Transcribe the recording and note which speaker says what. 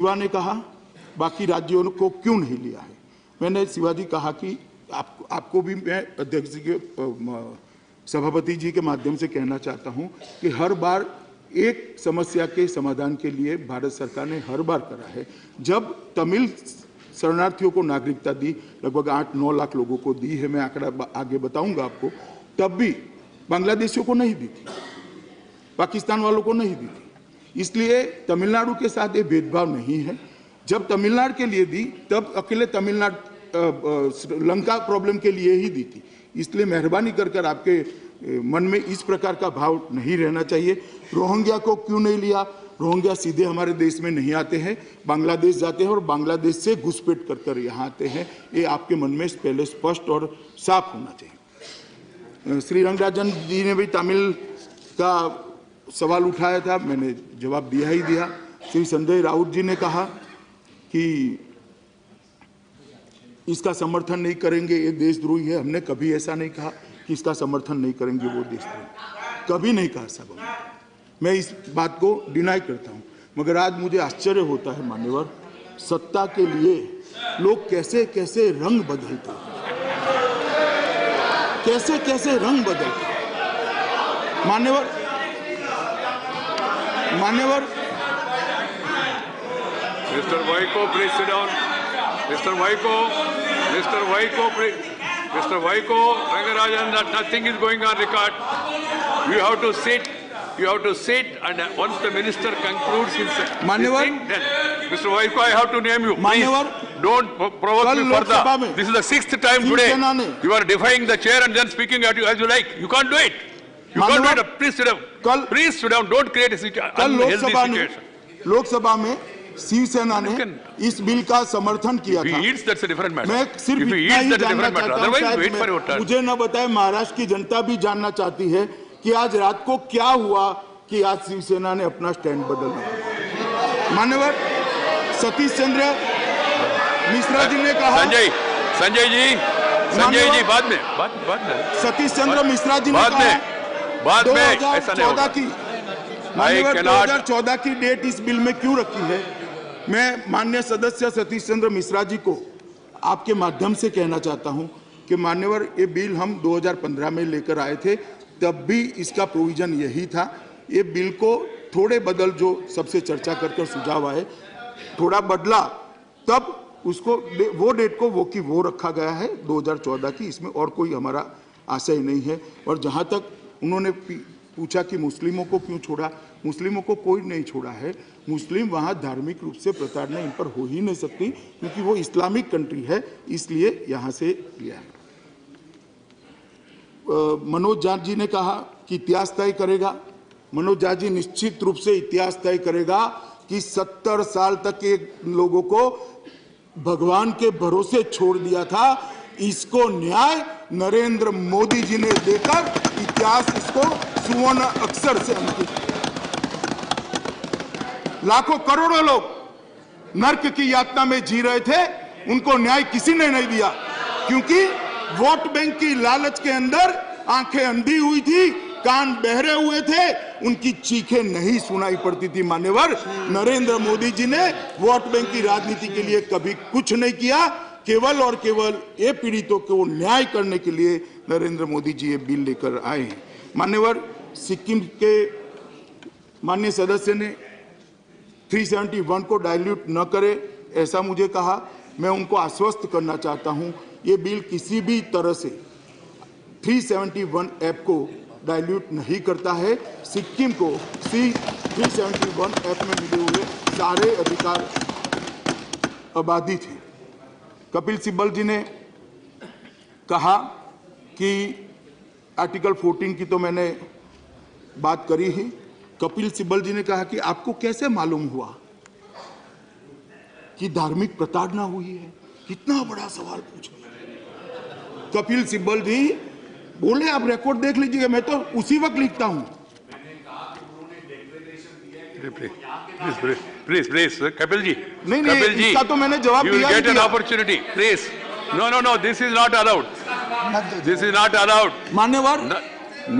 Speaker 1: शिवा ने कहा बाकी राज्यों को क्यों नहीं लिया है। मैंने शिवाजी कहा कि आपको भी मैं अध्यक्ष जी के सभापति जी के माध्यम से कहना चाहता हूं कि हर बार एक समस्या के समाधान के लिए भारत सरकार ने हर बार करा है। जब तमिल शरणार्थियों को नागरिकता दी, लगभग 8-9 लाख लोगों को दी है, मैं आंकड़ा आगे बताऊंगा आपको, तब भी बांग्लादेशियों को नहीं दी थी, पाकिस्तान वालों को नहीं दी थी। इसलिए तमिलनाडु के साथ ये भेदभाव नहीं है। जब तमिलनाडु के लिए दी तब अकेले तमिलनाडु श्रीलंका प्रॉब्लम के लिए ही दी थी। इसलिए मेहरबानी कर आपके मन में इस प्रकार का भाव नहीं रहना चाहिए। रोहिंग्या को क्यों नहीं लिया? रोहिंग्या सीधे हमारे देश में नहीं आते हैं, बांग्लादेश जाते हैं और बांग्लादेश से घुसपैठ कर यहाँ आते हैं। ये आपके मन में पहले स्पष्ट और साफ होना चाहिए। श्री रंगराजन जी ने भी तमिल का सवाल उठाया था, मैंने जवाब दिया ही दिया। श्री संजय राउत जी ने कहा कि इसका समर्थन नहीं करेंगे, ये देशद्रोही है। हमने कभी ऐसा नहीं कहा कि इसका समर्थन नहीं करेंगे वो देशद्रोही, कभी नहीं कहा साहब। मैं इस बात को डिनाई करता हूं। मगर आज मुझे आश्चर्य होता है मान्यवर, सत्ता के लिए लोग कैसे कैसे रंग बदलते, कैसे कैसे रंग बदलते। मान्यवर
Speaker 2: Mr. Vaiko, please sit down. Mr. Vaiko, Mr. Vaiko, Rangarajan, nothing is going on record. You have to sit. You have to sit, and once the minister concludes his thing, then Mr. Vaiko, I have to name you. Please, don't provoke me further. This is the 6th time today. You are defying the chair and then speaking at you as you like. You can't do it. You can't do it. Please sit down. Please sit down. Don't create a unhealthy situation.
Speaker 1: Lok Sabha में शिवसेना ने इस bill का समर्थन किया था।
Speaker 2: That's a different matter.
Speaker 1: मैं सिर्फ इतना ही जानना चाहता हूं, मुझे न बताए, महाराष्ट्र की जनता भी जानना चाहती है कि आज रात को क्या हुआ कि आज शिवसेना ने अपना स्टैंड बदला। मान्यवर सतीश चंद्र मिश्रा जी ने कहा,
Speaker 2: संजय जी बाद में
Speaker 1: सतीश चंद्र मिश्रा जी ने कहा 2014 की डेट इस बिल में क्यों रखी है। मैं माननीय सदस्य सतीश चंद्र मिश्रा जी को आपके माध्यम से कहना चाहता हूं कि मान्यवर ये बिल हम 2015 में लेकर आए थे, तब भी इसका प्रोविजन यही था। ये बिल को थोड़े बदल, जो सबसे चर्चा कर सुझाव आए, थोड़ा बदला, तब उसको वो डेट को वो की वो रखा गया है 2014 की। इसमें और कोई हमारा आशय नहीं है। और जहां तक उन्होंने पूछा कि मुस्लिमों को क्यों छोड़ा, मुस्लिमों को कोई नहीं छोड़ा है। मुस्लिम वहां धार्मिक रूप से प्रताड़ना इन पर हो ही नहीं सकती, क्योंकि वो इस्लामिक कंट्री है, इसलिए यहां से लिया है। मनोज झा जी ने कहा कि इतिहास तय करेगा। मनोज झा जी निश्चित रूप से इतिहास तय करेगा कि 70 साल तक एक लोगों को भगवान के भरोसे छोड़ दिया था, इसको न्याय नरेंद्र मोदी जी ने देकर इतिहास इसको सुवर्ण अक्षर से अंकित। लाखों करोड़ों लोग नर्क की यातना में जी रहे थे, उनको न्याय किसी ने नहीं दिया, क्योंकि वोट बैंक की लालच के अंदर आंखें अंधी हुई थी, कान बहरे हुए थे, उनकी चीखें नहीं सुनाई पड़ती थी। मान्यवर नरेंद्र मोदी जी ने वोट बैंक की राजनीति के लिए कभी कुछ नहीं किया, केवल और केवल ये पीड़ितों को न्याय करने के लिए नरेंद्र मोदी जी ये बिल लेकर आए हैं। मान्यवर सिक्किम के माननीय सदस्य ने 371 को डाइल्यूट न करे ऐसा मुझे कहा। मैं उनको आश्वस्त करना चाहता हूं, ये बिल किसी भी तरह से 371 ऐप को डाइल्यूट नहीं करता है। सिक्किम को 371 ऐप में मिले हुए सारे अधिकार अबाधित हैं। कपिल सिब्बल जी ने कहा कि आर्टिकल 14 की तो मैंने बात करी ही। कपिल सिब्बल जी ने कहा कि आपको कैसे मालूम हुआ कि धार्मिक प्रताड़ना हुई है। कितना बड़ा सवाल पूछ लिया कपिल सिब्बल जी। बोले आप रिकॉर्ड देख लीजिएगा, मैं तो उसी वक्त लिखता हूं।
Speaker 2: प्लीज कपिल जी,
Speaker 1: नहीं इसका तो मैंने जवाब दिया।
Speaker 2: You will get an opportunity, please. No, this is not allowed. This is not allowed.
Speaker 1: मान्यवर